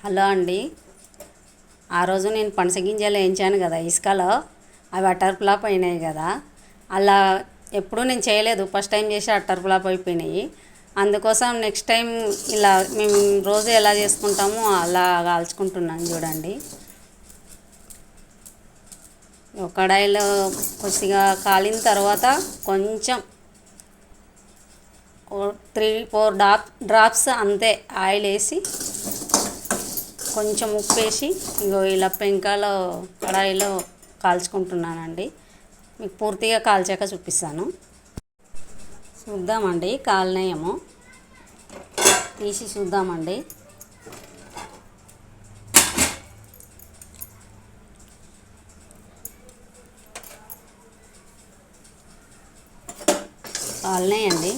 Hello అండి. ఆ రోజు నేను పనస గింజలు వేయించాను కదా ఇసుకలో, అవి అటర్ ఫ్లాప్ అయినాయి కదా. అలా ఎప్పుడూ నేను చేయలేదు, ఫస్ట్ టైం చేసి అటర్ ఫ్లాప్ అయిపోయినాయి. అందుకోసం నెక్స్ట్ టైం ఇలా మేము రోజు ఎలా చేసుకుంటామో అలా కాల్చుకుంటున్నాను చూడండి. కడాయిలో కొద్దిగా కాలిన తర్వాత కొంచెం 3-4 డ్రాప్స్ అంతే ఆయిల్ వేసి, కొంచెం ఉప్పు వేసి ఇగో ఇలా పెంకాలో కడాయిలో కాల్చుకుంటున్నానండి. మీకు పూర్తిగా కాల్చాక చూపిస్తాను. చూద్దామండి, కాలినాయేమో తీసి చూద్దామండి. కాలినాయండి.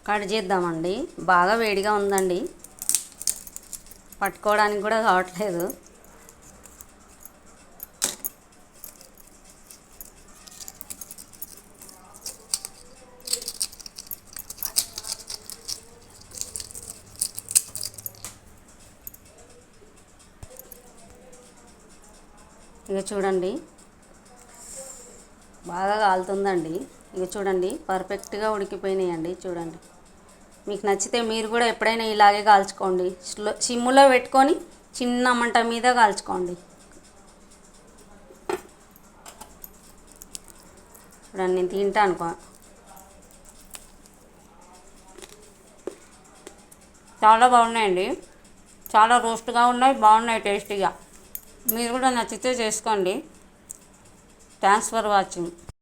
కట్ చేద్దామండి. బాగా వేడిగా ఉందండి, పట్టుకోవడానికి కూడా కావట్లేదు. ఇక చూడండి, బాగా కాలుతుందండి. ఇక చూడండి, పర్ఫెక్ట్గా ఉడికిపోయినాయండి. చూడండి, మీకు నచ్చితే మీరు కూడా ఎప్పుడైనా ఇలాగే కాల్చుకోండి. సిమ్ములో పెట్టుకొని చిన్న మంట మీద కాల్చుకోండి. చూడండి, నేను తింటాను. చాలా బాగున్నాయండి, చాలా రోస్ట్గా ఉన్నాయి, బాగున్నాయి టేస్టీగా. మీరు కూడా నచ్చితే చేసుకోండి. Thanks for watching.